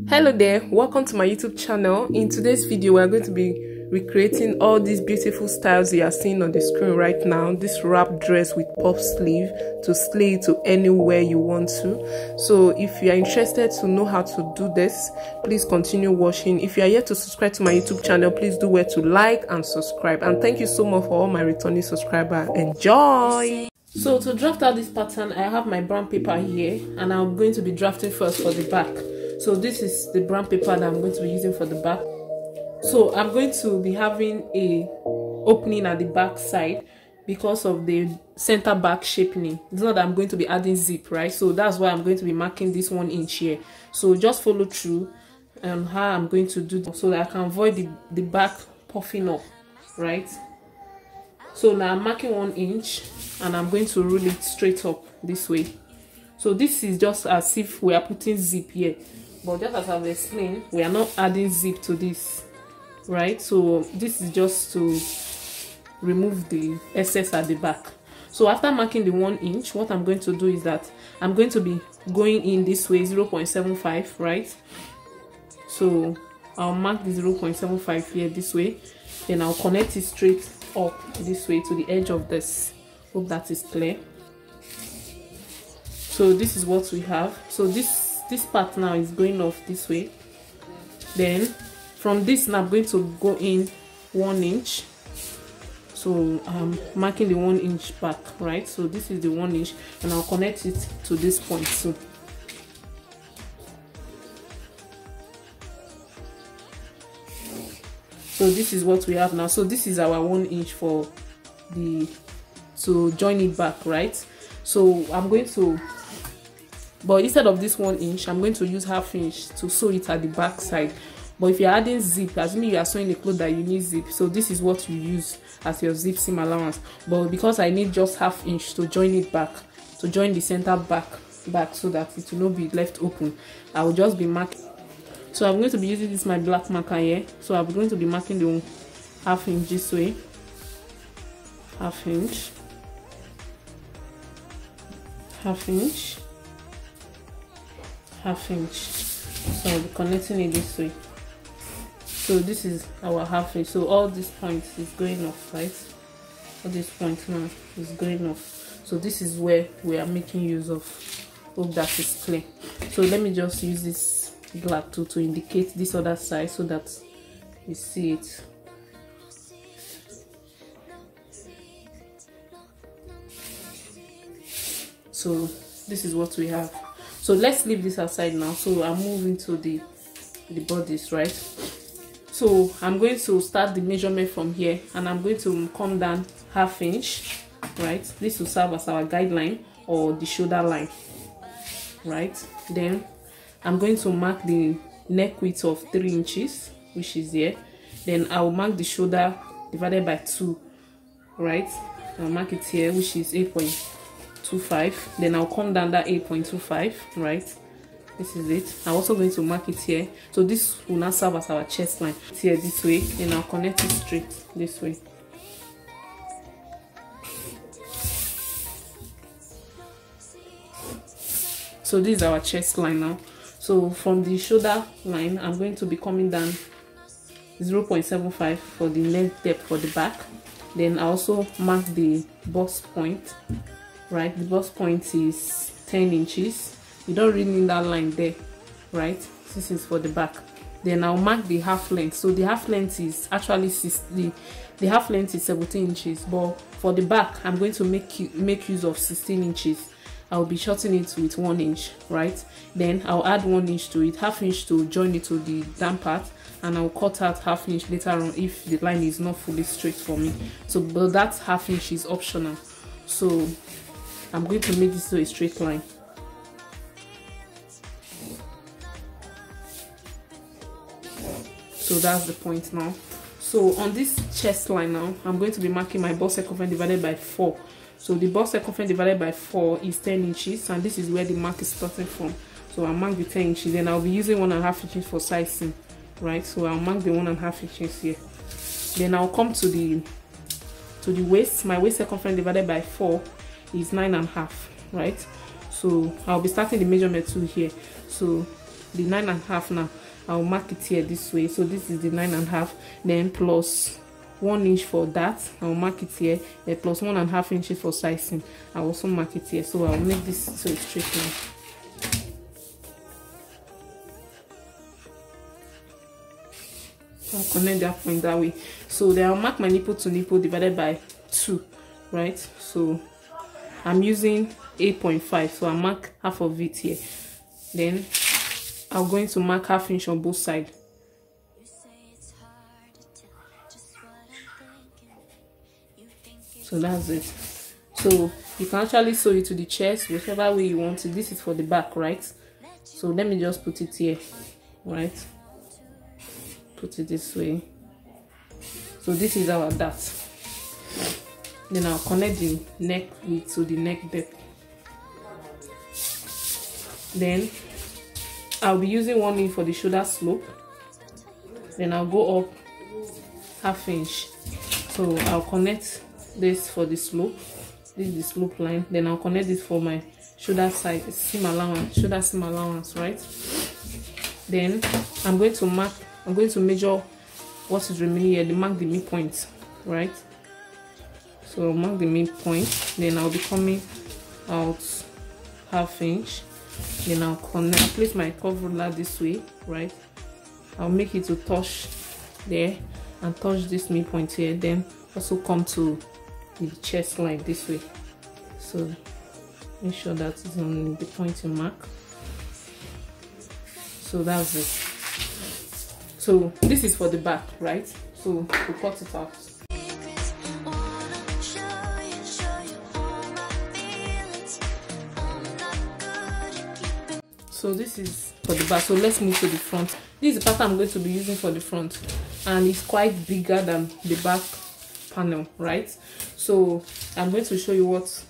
Hello there, welcome to my YouTube channel. In today's video we are going to be recreating all these beautiful styles you are seeing on the screen right now. This wrap dress with puff sleeve to slay to anywhere you want to. So if you are interested to know how to do this, please continue watching. If you are yet to subscribe to my YouTube channel, please do where to like and subscribe. And thank you so much for all my returning subscribers. Enjoy! So to draft out this pattern, I have my brown paper here and I'm going to be drafting first for the back. So this is the brown paper that I'm going to be using for the back. So I'm going to be having a opening at the back side because of the center back shaping. It's not that I'm going to be adding zip, right? So that's why I'm going to be marking this 1 inch here. So just follow through on how I'm going to do this so that I can avoid the back puffing up, right? So now I'm marking 1 inch and I'm going to roll it straight up this way. So this is just as if we are putting zip here, but just as I've explained, we are not adding zip to this, right? So this is just to remove the excess at the back. So after marking the 1 inch, what I'm going to do is that I'm going to be going in this way, 0.75, right? So I'll mark the 0.75 here this way, then I'll connect it straight up this way to the edge of this. Hope that is clear. So this is what we have. So this part now is going off this way. Then from this now I'm going to go in 1 inch. So I'm marking the 1 inch back, right? So this is the 1 inch and I'll connect it to this point too. So this is what we have now. So this is our 1 inch for to join it back, right? So I'm going to, but instead of this 1 inch, I'm going to use 1/2 inch to sew it at the back side. But if you're adding zip, assuming you are sewing a cloth that you need zip, so this is what you use as your zip seam allowance. But because I need just 1/2 inch to join it back, to join the center back so that it will not be left open, I will just be marking. So I'm going to be using this my black marker here. So I'm going to be marking the 1/2 inch this way, 1/2 inch, 1/2 inch, 1/2 inch. So I'll be connecting it this way. So this is our 1/2 inch. So all these points is going off, right? All these points now is going off. So this is where we are making use of. Hope that is clear. So let me just use this black tool to indicate this other side so that you see it. So this is what we have. So let's leave this aside now. So I'm moving to the bodies, right? So I'm going to start the measurement from here and I'm going to come down 1/2 inch, right? This will serve as our guideline or the shoulder line, right? Then I'm going to mark the neck width of 3 inches, which is here. Then I'll mark the shoulder divided by 2, right? I'll mark it here, which is 8.25. Then I'll come down that 8.25, right? This is it. I'm also going to mark it here. So this will now serve as our chest line. It's here this way. Then I'll connect it straight this way. So this is our chest line now. So from the shoulder line, I'm going to be coming down 0.75 for the neck depth for the back. Then I also mark the bust point, right? The bust point is 10 inches. You don't really need that line there, right? This is for the back. Then I'll mark the half length. So the half length is actually the half length is 17 inches, but for the back, I'm going to make use of 16 inches. I'll be shortening it with 1 inch, right? Then I'll add 1 inch to it, 1/2 inch to join it to the down part, and I'll cut out 1/2 inch later on if the line is not fully straight for me. So, but that 1/2 inch is optional. So I'm going to make this to a straight line. So that's the point now. So on this chest line now, I'm going to be marking my bust circumference divided by 4. So the bust circumference divided by 4 is 10 inches, and this is where the mark is starting from. So I'll mark the 10 inches, then I'll be using 1.5 inches for sizing, right? So I'll mark the 1.5 inches here. Then I'll come to the waist. My waist circumference divided by 4 is 9.5, right? So I'll be starting the measurement too here. So the 9.5 now. I'll mark it here this way. So this is the 9.5, then plus 1 inch for that. I'll mark it here, then plus 1.5 inches for sizing. I'll also mark it here. So I'll make this so it's straight line. I'll connect that point that way. So then I'll mark my nipple to nipple divided by 2, right? So I'm using 8.5, so I'll mark half of it here. Then I'm going to mark 1/2 inch on both sides. So that's it. So you can actually sew it to the chest, whichever way you want it. This is for the back, right? So let me just put it here, right? Put it this way. So this is our dart. Then I'll connect the neck width to the neck depth. Then I'll be using 1 inch for the shoulder slope. Then I'll go up 1/2 inch. So I'll connect this for the slope. This is the slope line. Then I'll connect this for my shoulder side seam allowance, shoulder seam allowance, right? Then I'm going to measure what is remaining here. Mark the midpoint, right? So I'll mark the midpoint. Then I'll be coming out 1/2 inch. Then I'll place my curve ruler this way, right? I'll make it to touch there and touch this midpoint here. Then also come to the chest line this way. So make sure that it's on the point you mark. So that's it. So this is for the back, right? So we'll cut it out. So this is for the back. So let's move to the front. This is the pattern I'm going to be using for the front, and it's quite bigger than the back panel, right? So I'm going to show you what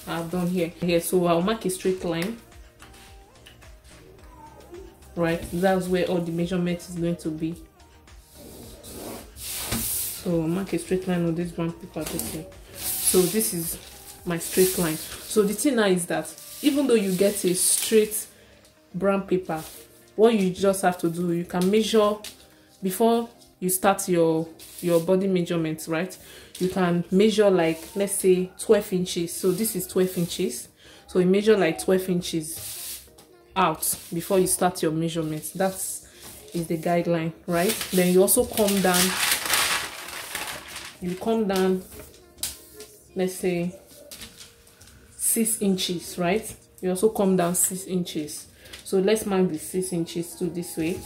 I've done here. So I'll mark a straight line, right? That's where all the measurement is going to be. So I'll mark a straight line on this brown paper this way. So this is my straight line. So the thing now is that even though you get a straight brown paper, what you just have to do, you can measure before you start your body measurements, right? You can measure, like, let's say 12 inches. So this is 12 inches. So you measure like 12 inches out before you start your measurements. That is the guideline, right? Then you also come down. You come down, let's say 6 inches, right? You also come down 6 inches. So let's mark the 6 inches to this way.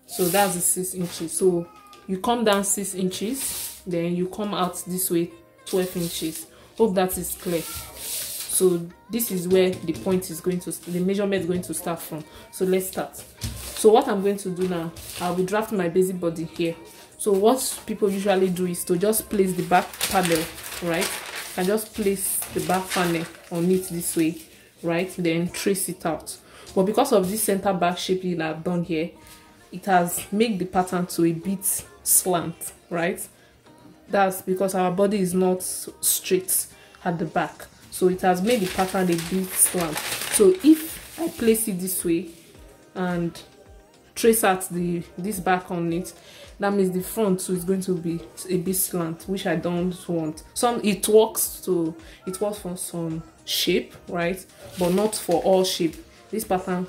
So that's the 6 inches. So you come down 6 inches, then you come out this way 12 inches. Hope that is clear. So this is where the point is going to, the measurement is going to start from. So let's start. So what I'm going to do now, I'll be drafting my basic body here. So what people usually do is to just place the back panel, right? And just place the back panel on it this way, right? Then trace it out. But because of this center back shaping that I've done here, it has made the pattern to a bit slant, right? That's because our body is not straight at the back. So it has made the pattern a bit slant. So if I place it this way and trace out this back on it, that means the front too is going to be a bit slant, which I don't want. It works for some shape, right? But not for all shape. This pattern,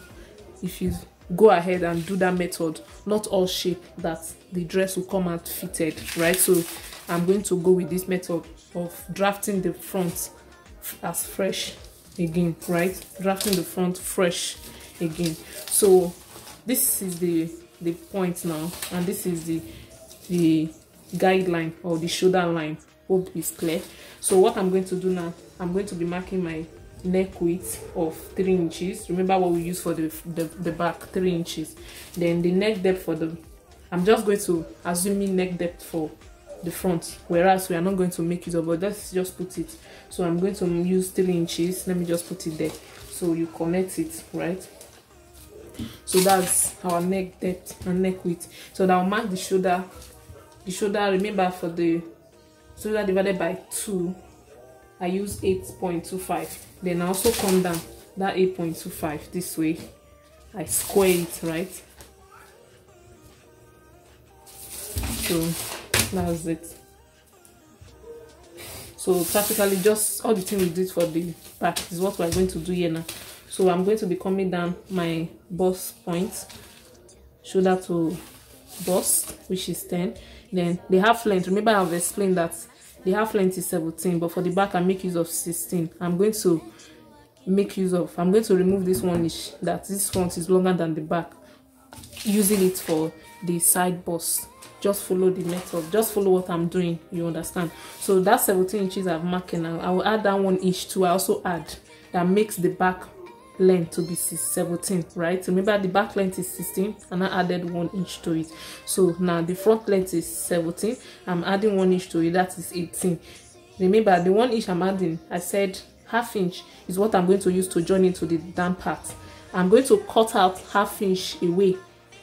if you go ahead and do that method, not all shape that the dress will come out fitted, right? So I'm going to go with this method of drafting the front as fresh again, right? Drafting the front fresh again. So this is the point now, and this is the guideline or the shoulder line. Hope it's clear. So what I'm going to do now, I'm going to be marking my neck width of 3 inches. Remember what we use for the back, 3 inches. Then the neck depth for the, I'm just going to assume neck depth for the front, whereas we are not going to make it up, but let's just put it. So I'm going to use 3 inches. Let me just put it there so you connect it, right? So that's our neck depth and neck width. So now mark the shoulder. Remember, for the shoulder divided by 2, I use 8.25. Then I also come down that 8.25 this way. I square it, right? So that's it. So practically just all the thing we did for the back is what we're going to do here now. So I'm going to be coming down my bust point, shoulder to bust, which is 10. Then the half length, remember I've explained that the half length is 17, but for the back I make use of 16. I'm going to remove this one inch, that this front is longer than the back, using it for the side bust. Just follow the method, just follow what I'm doing, you understand? So that's 17 inches I've marked now. I will add that 1 inch too. I also add, that makes the back length to be 17, right? Remember the back length is 16 and I added 1 inch to it. So now the front length is 17, I'm adding 1 inch to it, that is 18. Remember the 1 inch I'm adding, I said half inch is what I'm going to use to join into the down part. I'm going to cut out half inch away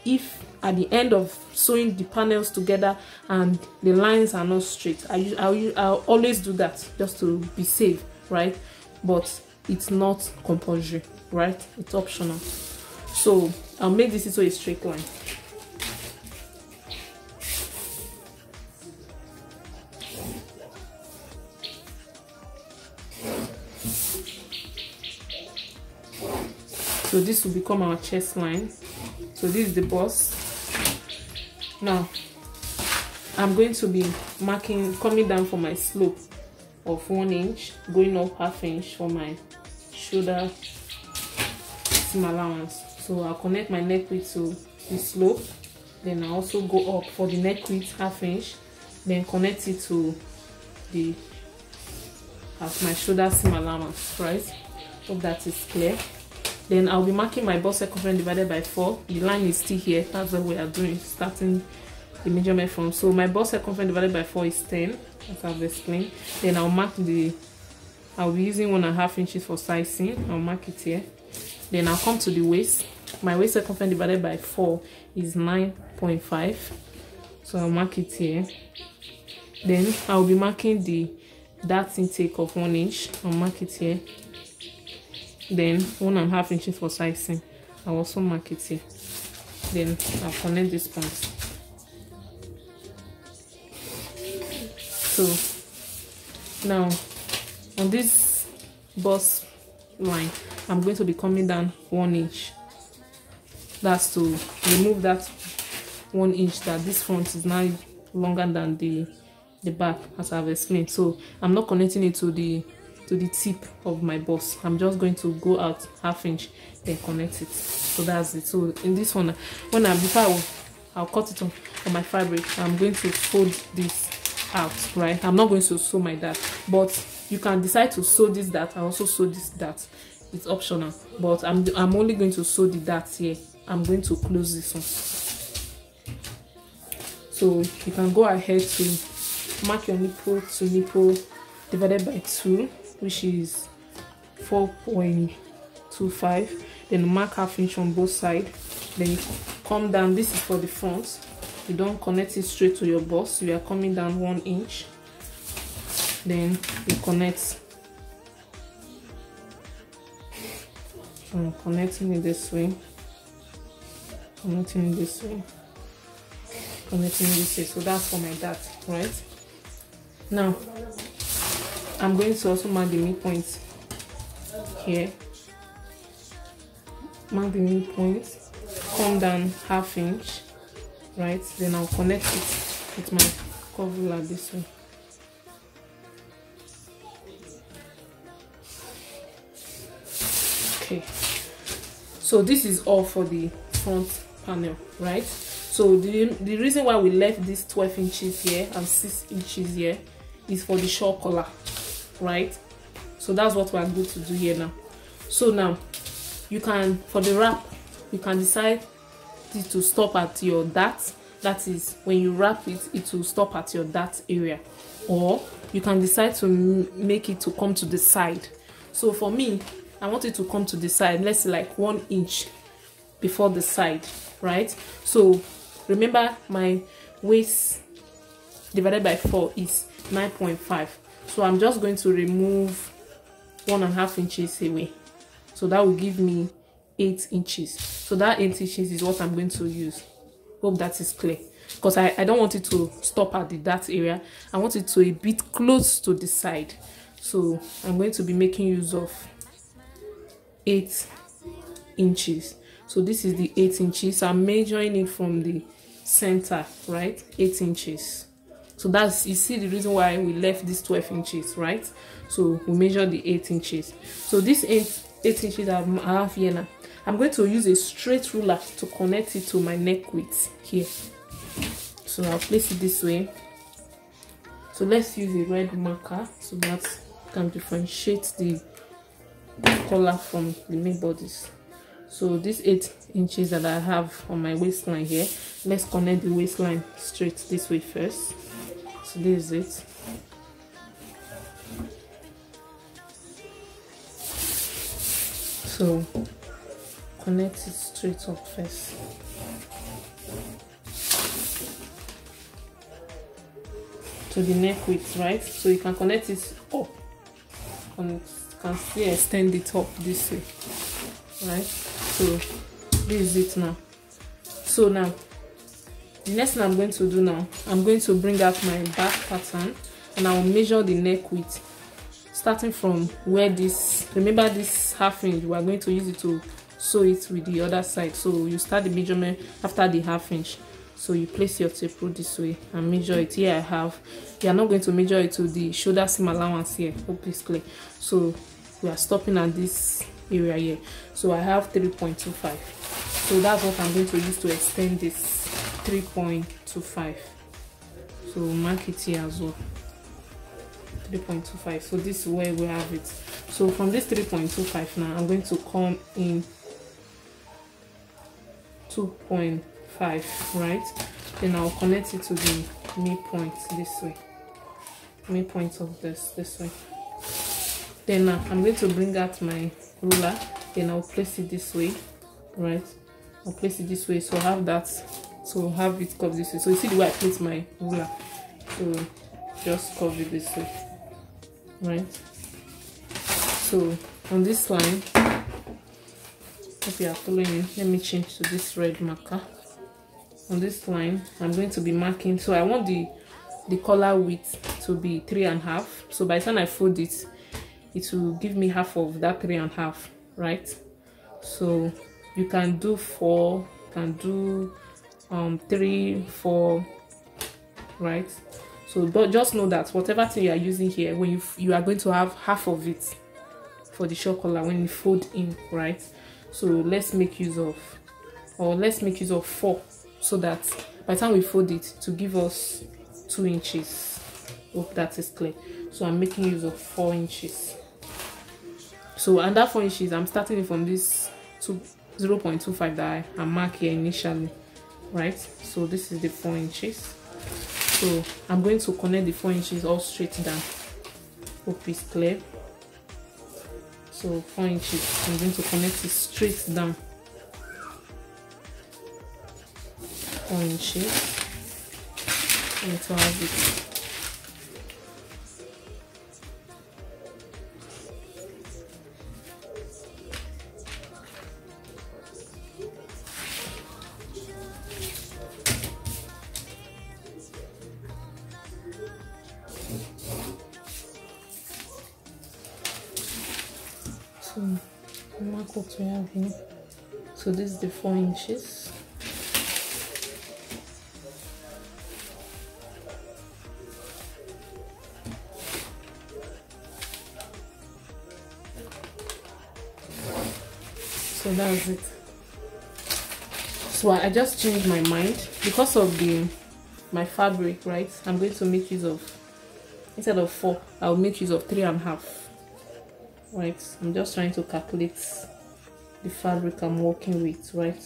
if at the end of sewing the panels together and the lines are not straight. I'll always do that just to be safe, right? But it's not compulsory, right? It's optional. So I'll make this into a straight line. So this will become our chest line. So this is the bust. Now I'm going to be marking, coming down for my slope of 1 inch, going up half inch for my shoulder seam allowance. So I'll connect my neck width to the slope, then I also go up for the neck width half inch, then connect it to the my shoulder seam allowance, right? Hope that is clear. Then I'll be marking my bust circumference divided by 4. The line is still here. That's what we are doing, starting the measurement from. So my bust circumference divided by 4 is 10, as I've explained. Then I'll mark I'll be using 1.5 inches for sizing. I'll mark it here. Then I'll come to the waist. My waist circumference divided by 4 is 9.5. So I'll mark it here. Then I'll be marking the dart intake of 1 inch. I'll mark it here. Then 1.5 inches for sizing. I'll also mark it here. Then I'll connect this point. So now on this bust line, I'm going to be coming down 1 inch. That's to remove that 1 inch that this front is now longer than the back, as I've explained. So I'm not connecting it to the tip of my bust. I'm just going to go out half inch, then connect it. So that's it. So in this one, I'll cut it on my fabric, I'm going to fold this out, right? I'm not going to sew my dart, but you can decide to sew this dart and also sew this dart. It's optional, but I'm only going to sew the dart here. I'm going to close this one. So you can go ahead to mark your nipple to nipple divided by 2, which is 4.25. Then mark half inch on both sides. Then you come down. This is for the front. You don't connect it straight to your bust. You are coming down 1 inch. Then you connect. Connecting it this way. Connecting it this way. Connecting it this way. So that's for my dart, right? Now I'm going to also mark the midpoint here. Mark the midpoint, come down half inch, right? Then I'll connect it with my curvula this way. Okay, so this is all for the front panel, right? So the reason why we left this 12 inches here and 6 inches here is for the shawl collar, right? So that's what we're going to do here now. So now you can, for the wrap, you can decide to stop at your dart. That is, when you wrap it, it will stop at your dart area, or you can decide to make it to come to the side. So for me, I want it to come to the side, let's say like 1 inch before the side, right? So remember, my waist divided by 4 is 9.5. So I'm just going to remove 1.5 inches away, so that will give me 8 inches. So that 8 inches is what I'm going to use. Hope that is clear, because I don't want it to stop at the dart area. I want it to a bit close to the side. So I'm going to be making use of 8 inches. So this is the 8 inches. I'm measuring it from the center, right? 8 inches. So that's, you see the reason why we left this 12 inches, right? So we measure the 8 inches. So this 8 inches I have here now, I'm going to use a straight ruler to connect it to my neck width here. So I'll place it this way. So let's use a red marker so that you can differentiate the collar from the main bodies. So this 8 inches that I have on my waistline here, let's connect the waistline straight this way first. So this is it. So connect it straight up first. To the neck width, right? So you can connect it up and you can still extend it up this way, right? So this is it now. So now the next thing I'm going to do now, I'm going to bring out my back pattern and I will measure the neck width starting from where this, remember this half inch, we are going to use it to sew it with the other side. So you start the measurement after the half inch. So you place your tape rule this way and measure it. Here I have, you are not going to measure it to the shoulder seam allowance here. Hope it's clear. So we are stopping at this area here. So I have 3.25. So that's what I'm going to use to extend this 3.25. So mark it here as well. 3.25. So this is where we have it. So from this 3.25 now, I'm going to come in 2.5, right? Then I'll connect it to the midpoint this way. Midpoint of this way. Then I'm going to bring out my ruler. Then I'll place it this way, right? I'll place it this way. So I have that. So have it curve this way. So you see the way I place my ruler. So just curve it this way, right? So on this line, if you are following me, let me change to this red marker. On this line, I'm going to be marking. So I want the collar width to be 3.5. So by the time I fold it, it will give me half of that 3.5, right? So you can do 4, you can do 3, 4, right? So but just know that whatever thing you are using here, when you are going to have half of it for the short collar when you fold in, right? So let's make use of 4, so that by the time we fold it to give us 2 inches. Hope that is clear. So I'm making use of 4 inches. So under 4 inches, I'm starting it from this 0.25 that I marked here initially, right? So this is the 4 inches. So I'm going to connect the 4 inches all straight down. Hope it's clear. So 4 inches, I'm going to connect it straight down. 4 inches. And to have it. So mark what we have here. So this is the 4 inches. So that's it. So I just changed my mind because of my fabric, right? I'm going to make use of, instead of 4, I'll make use of 3.5. Right, I'm just trying to calculate the fabric I'm working with, right?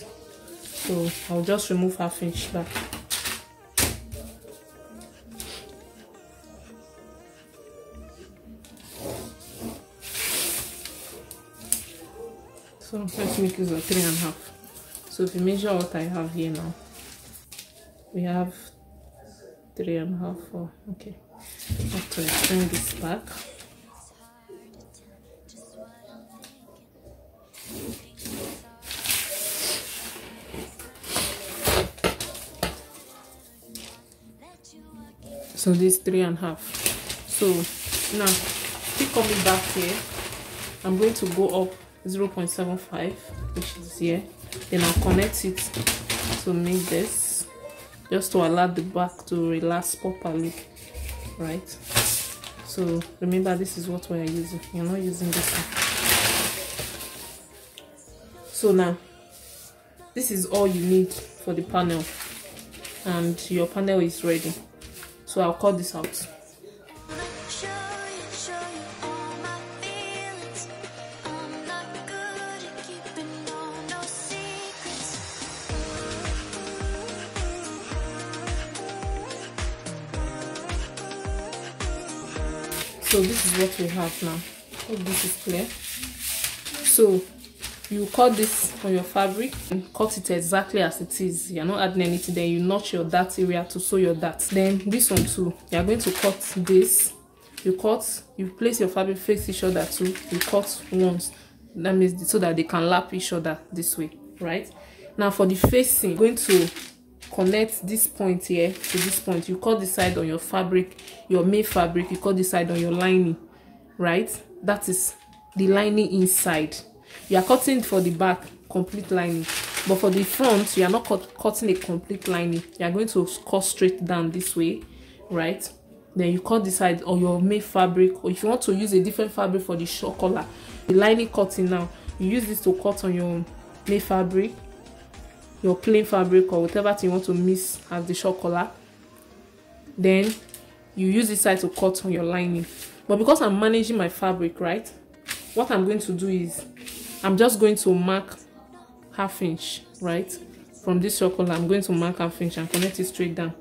So I'll just remove half inch back. So let's make use of 3.5. So if you measure what I have here now, we have 3.5. Oh, okay. have to return this back. So this 3.5. So now keep coming back here. I'm going to go up 0.75, which is here. Then I'll connect it to make this, just to allow the back to relax properly, right? So remember, this is what we are using. You're not using this one. So now this is all you need for the panel, and your panel is ready. So I'll cut this out. So this is what we have now. Hope this is clear. So you cut this on your fabric and cut it exactly as it is. You're not adding anything. Then you notch your dart area to sew your dart. Then this one too, you're going to cut this. You place your fabric face each other too. You cut once. That means so that they can lap each other this way, right? Now for the facing, you're going to connect this point here to this point. You cut the side on your fabric, your main fabric. You cut the side on your lining, right? That is the lining inside. You are cutting for the back, complete lining, but for the front you are not cutting a complete lining. You are going to cut straight down this way, right? Then you cut the side on your main fabric, or if you want to use a different fabric for the short collar, the lining cutting, now you use this to cut on your main fabric, your plain fabric, or whatever thing you want to mix as the short collar. Then you use this side to cut on your lining. But because I'm managing my fabric, right, what I'm going to do is I'm just going to mark 1/2 inch, right? From this short collar, I'm going to mark 1/2 inch and connect it straight down.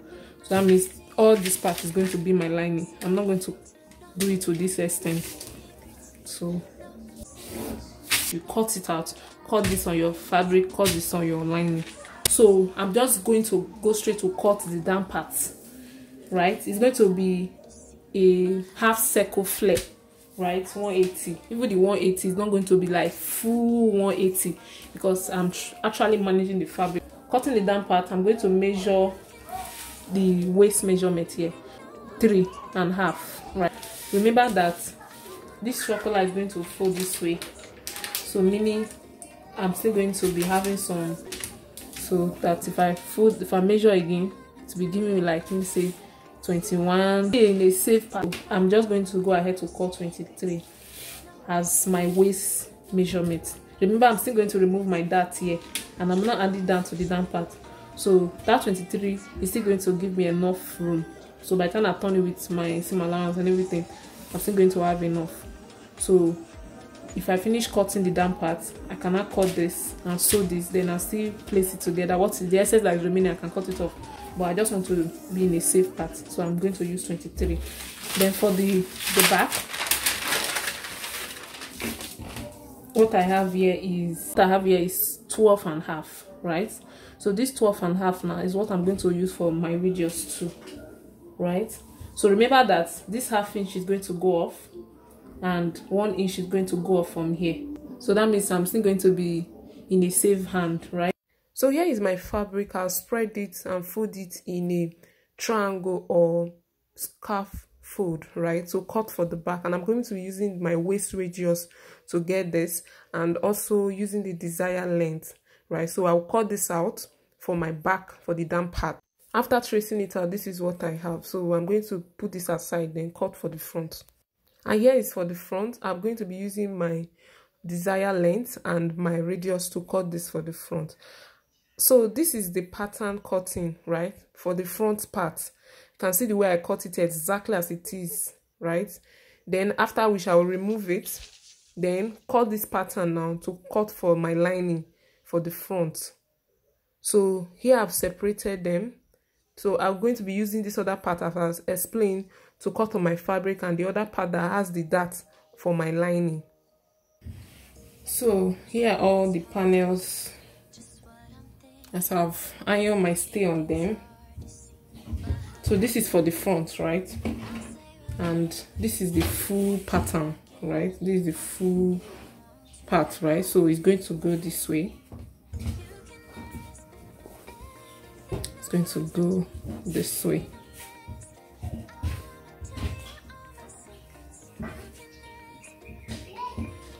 So that means all this part is going to be my lining. I'm not going to do it to this extent. So you cut it out. Cut this on your fabric, cut this on your lining. So I'm just going to go straight to cut the down part, right? It's going to be a half circle flare, right? 180. Even the 180 is not going to be like full 180 because I'm actually managing the fabric. Cutting the down part, I'm going to measure the waist measurement here, 3.5, right? Remember that this short collar is going to fold this way, so meaning I'm still going to be having some, so that if I measure again, to be giving me like, let me say 21 in a safe part, I'm just going to go ahead to cut 23 as my waist measurement. Remember, I'm still going to remove my dart here, and I'm not adding down to the down part. So that 23 is still going to give me enough room. So by the time I turn it with my seam allowance and everything, I'm still going to have enough. So if I finish cutting the down part, I cannot cut this and sew this, then I'll still place it together. What is the excess that is remaining, I can cut it off, but I just want to be in a safe part, so I'm going to use 23. Then for the back, what I have here is 12.5, right? So this 12.5 now is what I'm going to use for my radius too, right? So remember that this 1/2 inch is going to go off, and 1 inch is going to go off from here. So that means I'm still going to be in a safe hand, right? So here is my fabric. I'll spread it and fold it in a triangle or scarf fold, right? So cut for the back, and I'm going to be using my waist radius to get this, and also using the desired length, right? So I'll cut this out for my back for the down part. After tracing it out, this is what I have. So I'm going to put this aside, then cut for the front. And here is for the front. I'm going to be using my desired length and my radius to cut this for the front. So this is the pattern cutting, right, for the front part. You can see the way I cut it exactly as it is, right? Then after which I will remove it, then cut this pattern now to cut for my lining for the front. So here I've separated them. So I'm going to be using this other part, as I explained, to cut on my fabric, and the other part that has the dart for my lining. So here are all the panels as I've ironed my stay on them. So this is for the front, right? and this is the full pattern, right? This is the full part, right? So it's going to go this way. It's going to go this way.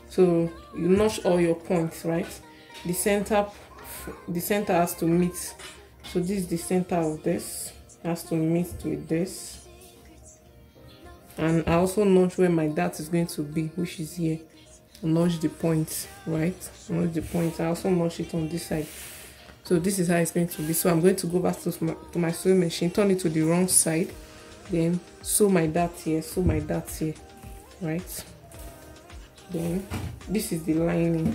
So you notch all your points, right? The center has to meet. So this is the center of this, has to meet with this. And I also notch where my dart is going to be, which is here. Notch the point, right? Notch the point. I also notch it on this side. So this is how it's going to be. So I'm going to go back to my sewing machine, turn it to the wrong side, then sew my dart here, sew my dart here, right? Then this is the lining.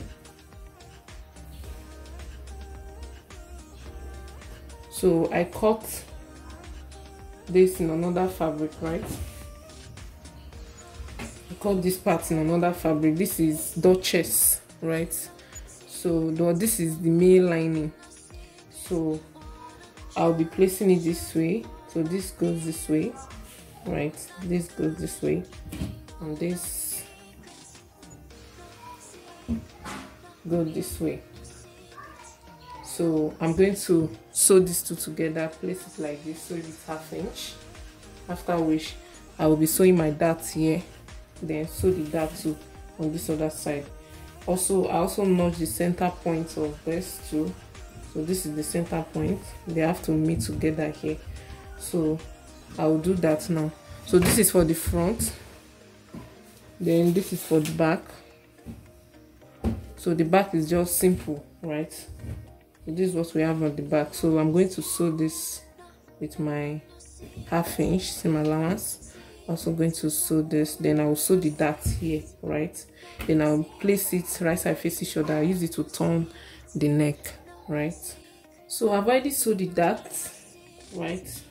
So I cut this in another fabric, right? I cut this part in another fabric. This is Duchess, right? So this is the male lining. So I'll be placing it this way. So this goes this way, right? This goes this way, and this goes this way. So I'm going to sew these two together, place it like this, sew it 1/2 inch. After which I will be sewing my dart here, then sew the dart too on this other side. Also, I also notch the center point of this too. So this is the center point. They have to meet together here. So I will do that now. So this is for the front. Then this is for the back. So the back is just simple, right? So this is what we have on the back. So I'm going to sew this with my 1/2 inch seam allowance. Also going to sew this. Then I will sew the dart here, right? Then I'll place it right side facing shoulder. I use it to turn the neck, right? So I've already sewed the dart, right?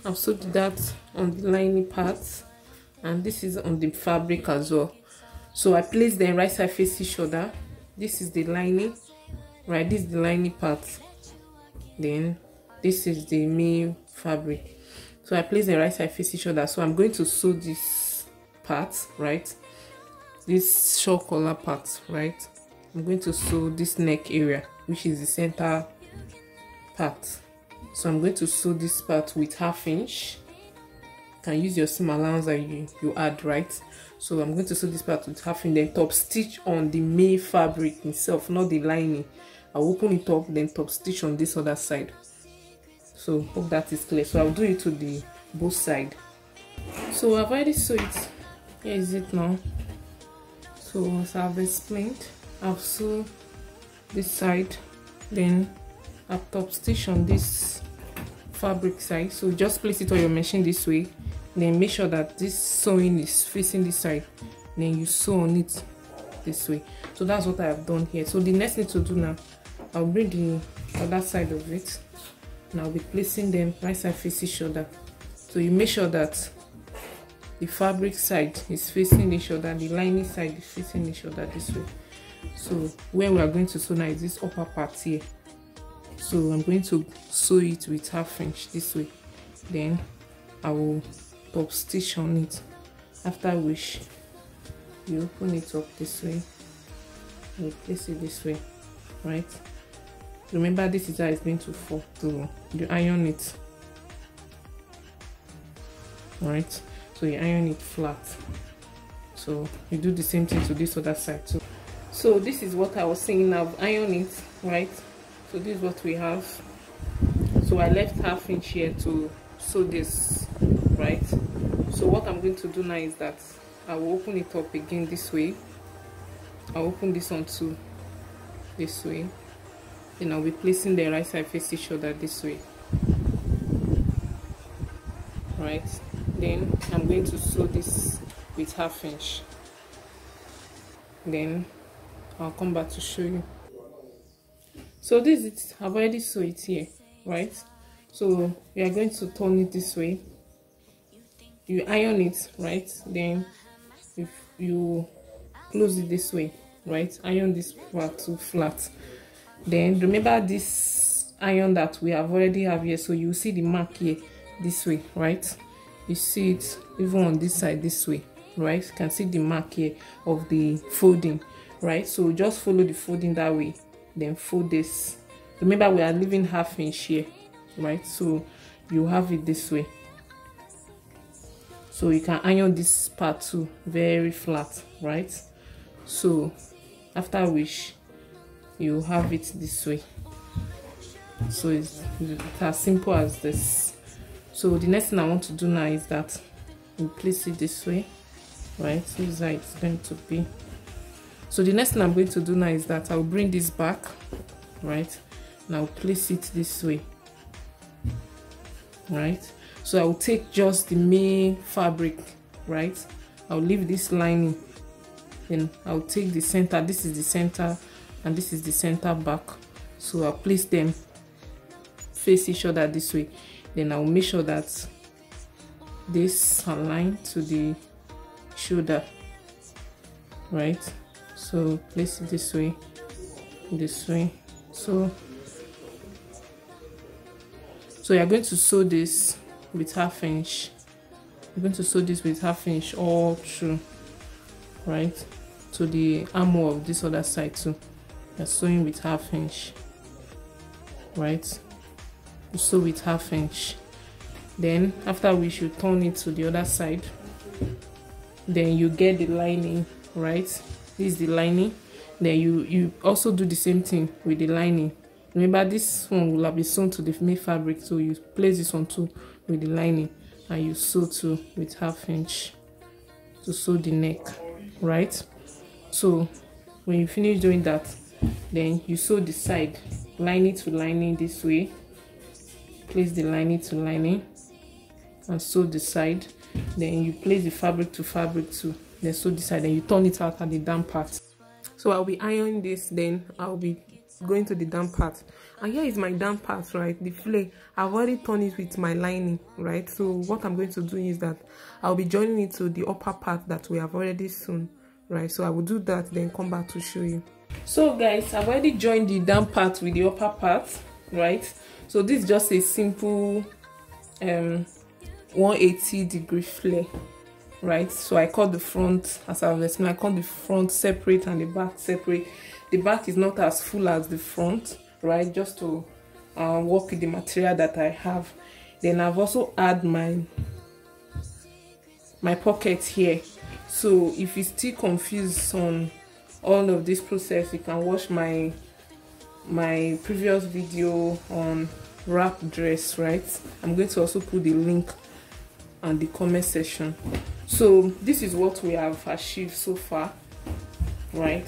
I've sewed the dart on the lining part, and this is on the fabric as well. So I place them right side facing shoulder. This is the lining, right? This is the lining part. Then this is the main fabric. So I place the right side facing shoulder. So I'm going to sew this part, right? This shawl collar part, right? I'm going to sew this neck area, which is the center part. So I'm going to sew this part with 1/2 inch. You can use your seam allowance that you add, right? So I'm going to sew this part with 1/2 inch, then top stitch on the main fabric itself, not the lining. I'll open it up, then top stitch on this other side. So hope that is clear. So I'll do it to the both side. So I've already sewed it. Here is it now. So as I've explained, I've sewn this side, then I've top stitch on this fabric side. So just place it on your machine this way, then make sure that this sewing is facing this side, then you sew on it this way. So that's what I have done here. So the next thing to do now, I'll bring the other side of it, and I'll be placing them right side facing shoulder. So you make sure that the fabric side is facing the shoulder, the lining side is facing the shoulder this way. So where we are going to sew now is this upper part here. So I'm going to sew it with 1/2 inch this way. Then I will top stitch on it. After which you open it up this way, you place it this way, right? Remember, this is how it's going to fall. So you iron it, right? So you iron it flat. So you do the same thing to this other side too. So this is what I was saying. I've ironed it, right? So this is what we have. So I left 1/2 inch here to sew this, right? So what I'm going to do now is that I will open it up again this way. I'll open this on too this way. Then I'll be placing the right side facing shoulder this way, right? Then I'm going to sew this with 1/2 inch. Then I'll come back to show you. So this is it. I've already sewed it here, right? So we are going to turn it this way. You iron it, right? Then if you close it this way, right? Iron this part to flat. Then remember this iron that we have already have here. So you see the mark here this way, right? you see it even on this side this way, right? You can see the mark here of the folding, right? So just follow the folding that way, then fold this. Remember, we are leaving 1/2 inch here, right? So you have it this way. So you can iron this part too, very flat, right? So after which you have it this way. So it's as simple as this. So the next thing I want to do now is that we place it this way, right? So this is how it's going to be. So the next thing I'm going to do now is that I'll bring this back, right? And I'll place it this way, right? So I'll take just the main fabric, right? I'll leave this lining, then I'll take the center. This is the center and this is the center back. So I'll place them face each other this way. Then I'll make sure that this align to the shoulder, right? So place it this way, this way. So you're going to sew this with 1/2 inch. You're going to sew this with 1/2 inch all through, right? To the armhole of this other side too. You're sewing with 1/2 inch, right? You sew with 1/2 inch. Then after we should turn it to the other side. Then you get the lining, right? This is the lining. Then you also do the same thing with the lining. Remember, this one will have been sewn to the main fabric, so you place this one too with the lining, and you sew too with 1/2 inch to sew the neck, right? So when you finish doing that, then you sew the side, lining to lining this way. Place the lining to lining and sew the side. Then you place the fabric to fabric too, then sew the side, then you turn it out at the down part. So I'll be ironing this, then I'll be going to the down part. And here is my down part, right? The flare, I've already turned it with my lining, right? So what I'm going to do is that I'll be joining it to the upper part that we have already sewn, right? So I will do that, then come back to show you. So guys, I've already joined the down part with the upper part, right? So this is just a simple 180-degree flare, right? So I cut the front, as I've explained, I cut the front separate and the back separate. The back is not as full as the front, right? Just to work with the material that I have. Then I've also add my pocket here. So if you're still confused on all of this process, you can watch my previous video on wrap dress, right? I'm going to also put the link on the comment section. So this is what we have achieved so far, right?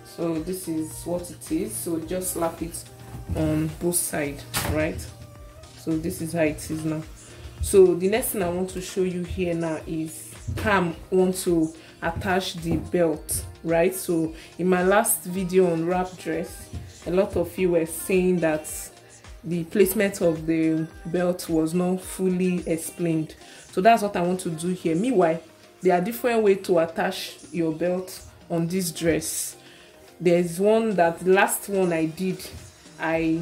So this is what it is. So just slap it on both sides, right? So this is how it is now. So the next thing I want to show you here now is how I want to attach the belt, right? So in my last video on wrap dress, a lot of you were saying that the placement of the belt was not fully explained. So that's what I want to do here. Meanwhile, there are different ways to attach your belt on this dress. There's one, that the last one I did, I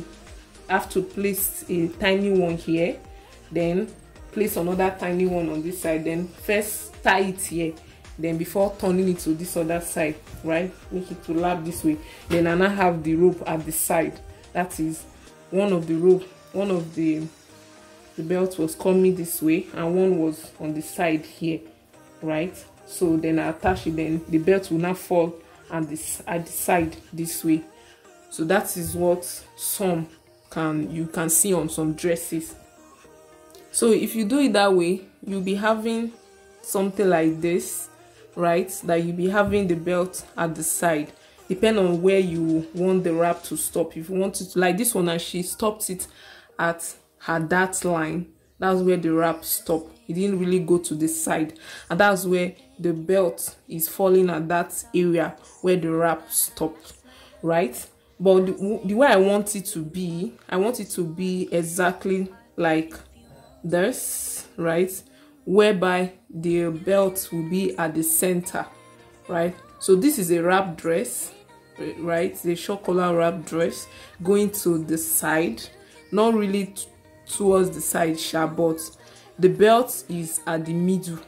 have to place a tiny one here, then place another tiny one on this side, then first tie it here, then before turning it to this other side, right? Make it to lap this way. Then I now have the rope at the side. That is one of the rope, one of the belt was coming this way and one was on the side here, right? So then I attach it, then the belt will now fall at the side this way. So that is what you can see on some dresses. So if you do it that way, you'll be having something like this, right? That you'll be having the belt at the side, depending on where you want the wrap to stop. If you want it to, like this one, and she stopped it at her dart line, that's where the wrap stopped. It didn't really go to the side, and that's where the belt is falling at that area where the wrap stopped, right? But the way I want it to be, I want it to be exactly like this, right? Whereby the belt will be at the center, right? So this is a wrap dress, right? The short collar wrap dress going to the side, not really towards the side, but the belt is at the middle.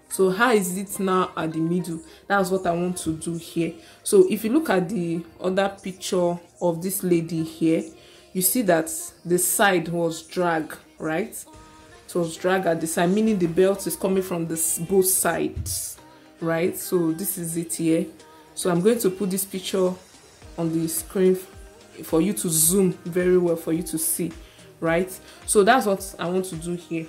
So how is it now at the middle? That's what I want to do here. So if you look at the other picture of this lady here, you see that the side was drag, right? It was drag at the side, meaning the belt is coming from both sides, right? So this is it here. So I'm going to put this picture on the screen for you to zoom very well for you to see, right? So that's what I want to do here.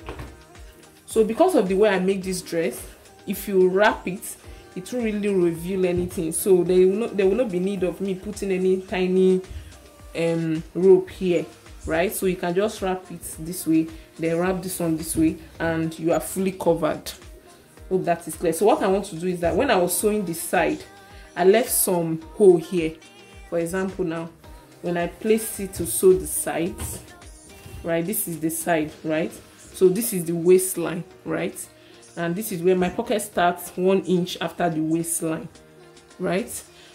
So because of the way I make this dress, if you wrap it, it won't really reveal anything. So there will not be need of me putting any tiny rope here, right? So you can just wrap it this way, then wrap this one this way, and you are fully covered. Hope that is clear. So what I want to do is that when I was sewing this side, I left some hole here. For example, now when I place it to sew the sides, right, this is the side, right? So this is the waistline, right? And this is where my pocket starts 1 inch after the waistline, right?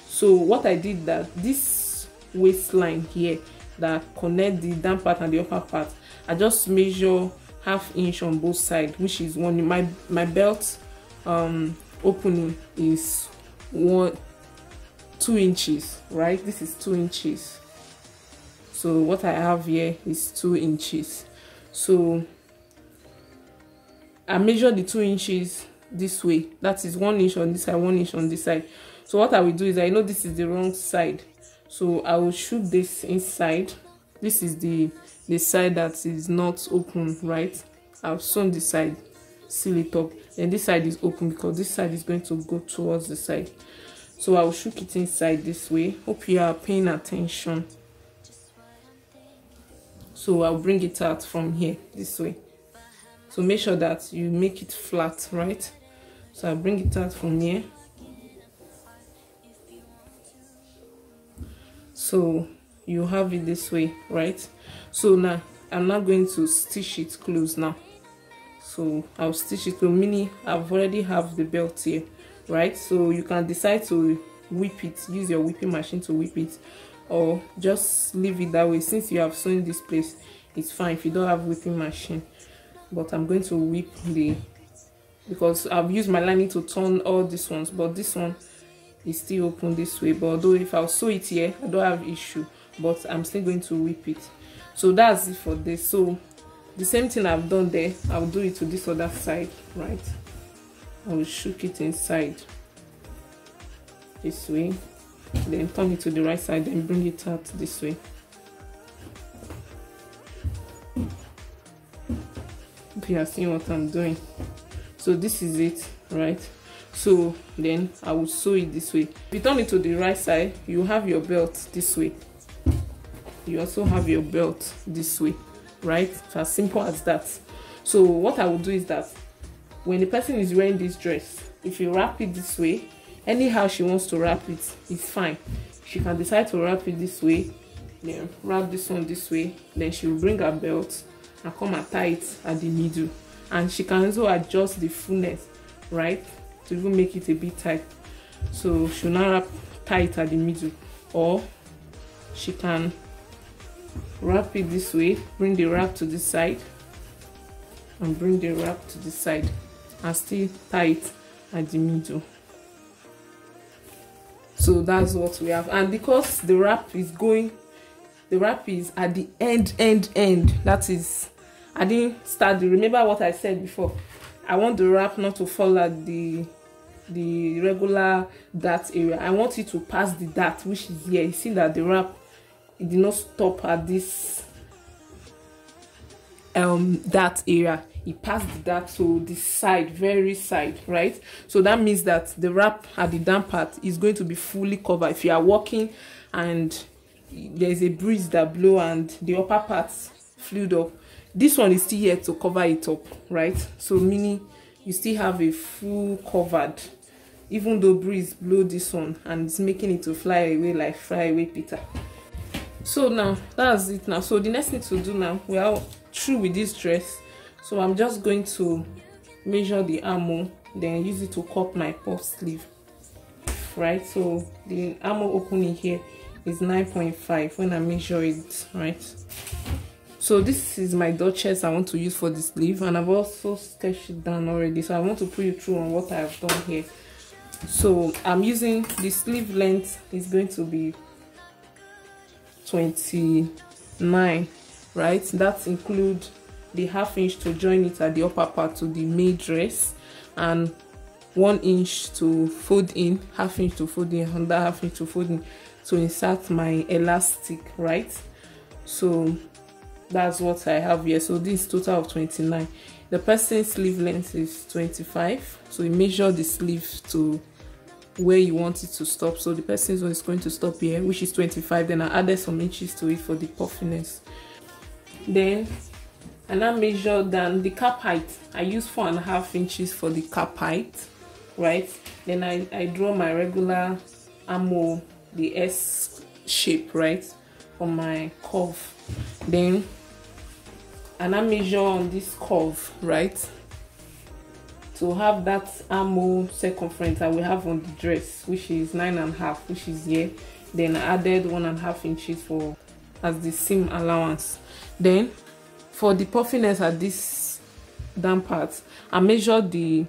So what I did, that this waistline here that connect the down part and the upper part, I just measure 1/2 inch on both sides, which is one. My belt opening is 2 inches, right? This is 2 inches. So what I have here is 2 inches. So I measure the 2 inches this way. That is 1 inch on this side, 1 inch on this side. So what I will do is, I know this is the wrong side, so I will shoot this inside. This is the side that is not open, right? I've sewn this side, seal it up, and this side is open because this side is going to go towards the side. So I will shoot it inside this way. Hope you are paying attention. So I'll bring it out from here this way. So make sure that you make it flat, right? So I'll bring it out from here. So you have it this way, right? So now I'm not going to stitch it close now. So I'll stitch it close, meaning I've already have the belt here, right? So you can decide to whip it, use your whipping machine to whip it, or just leave it that way. Since you have sewn this place, it's fine if you don't have whipping machine. But I'm going to whip because I've used my lining to turn all these ones, but this one is still open this way. But although if I'll sew it here, I don't have issue, but I'm still going to whip it. So that's it for this. So the same thing I've done there, I'll do it to this other side, right? I will shook it inside this way, then turn it to the right side, then bring it out this way. If you are seeing what I'm doing. So this is it, right? So then I will sew it this way. If you turn it to the right side, you have your belt this way. You also have your belt this way, right? It's as simple as that. So what I will do is that when the person is wearing this dress, if you wrap it this way, anyhow she wants to wrap it, it's fine. She can decide to wrap it this way, then wrap this one this way, then she will bring her belt and come and tie it at the middle. And she can also adjust the fullness, right, to even make it a bit tight. So she'll now tie it at the middle, or she can wrap it this way, bring the wrap to this side, and bring the wrap to this side, and still tie it at the middle. So that's what we have. And because the wrap is at the end, that is, I didn't start remember what I said before, I want the wrap not to fall at the regular dart area. I want it to pass the dart, which is here. You see that the wrap, it did not stop at this dart area. It passed the dart to the side, very side, right? So that means that the wrap at the down part is going to be fully covered. If you are walking and there's a breeze that blow and the upper parts fluid up, this one is still here to cover it up, right? So meaning you still have a full covered, even though breeze blow this one and it's making it to fly away like fly away Peter. So now that's it now. So the next thing to do now, we are through with this dress. So I'm just going to measure the armhole, then use it to cut my puff sleeve, right? So the armhole opening here is 9.5 when I measure it, right? So this is my Duchess I want to use for the sleeve, and I've also sketched it down already, so I want to put you through on what I've done here. So I'm using the sleeve length is going to be 29, right? That includes the ½ inch to join it at the upper part to the main dress, and 1 inch to fold in, ½ inch to fold in, and that ½ inch to fold in to insert my elastic, right? So that's what I have here. So this is total of 29. The person's sleeve length is 25, so you measure the sleeve to where you want it to stop. So the person's one is going to stop here, which is 25. Then I added some inches to it for the puffiness. Then and I measure down the cap height. I use 4.5 inches for the cap height, right? Then I draw my regular armhole, the S shape, right, for my curve. Then and I measure on this curve, right, to have that armhole circumference that we have on the dress, which is 9.5, which is here. Then I added 1.5 inches for as the seam allowance. Then for the puffiness at this down part, I measured the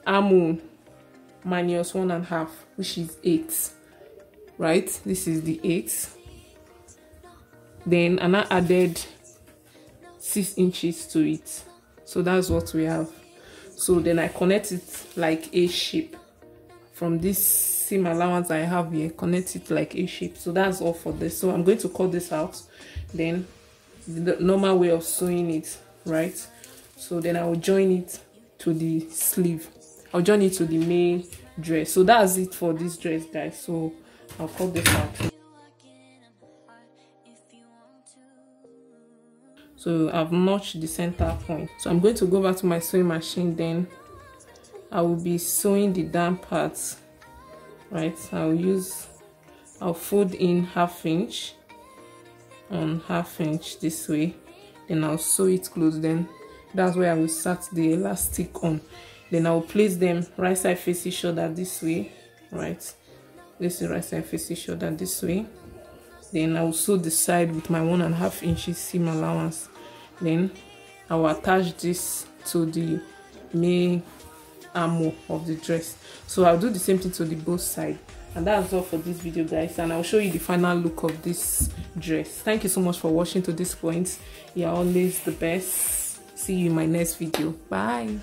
armhole minus 1.5, which is 8, right? This is the 8. Then and I added 6 inches to it. So that's what we have. So then I connect it like A shape from this seam allowance I have here. Connect it like A shape. So that's all for this. So I'm going to cut this out. Then the normal way of sewing it, right? So then I will join it to the sleeve. I'll join it to the main dress. So that's it for this dress, guys. So I'll cut this out. So I've notched the center point. So I'm going to go back to my sewing machine. Then I will be sewing the down parts, right? I'll fold in ½ inch on ½ inch this way. Then I'll sew it close. Then that's where I will start the elastic on. Then I will place them right side facing shoulder this way, right? This is right side facing shoulder this way. Then I will sew the side with my 1.5 inches seam allowance. Then I will attach this to the main armhole of the dress. So I'll do the same thing to the both side. And that's all for this video, guys, and I'll show you the final look of this dress. Thank you so much for watching to this point. You're always the best. See you in my next video. Bye.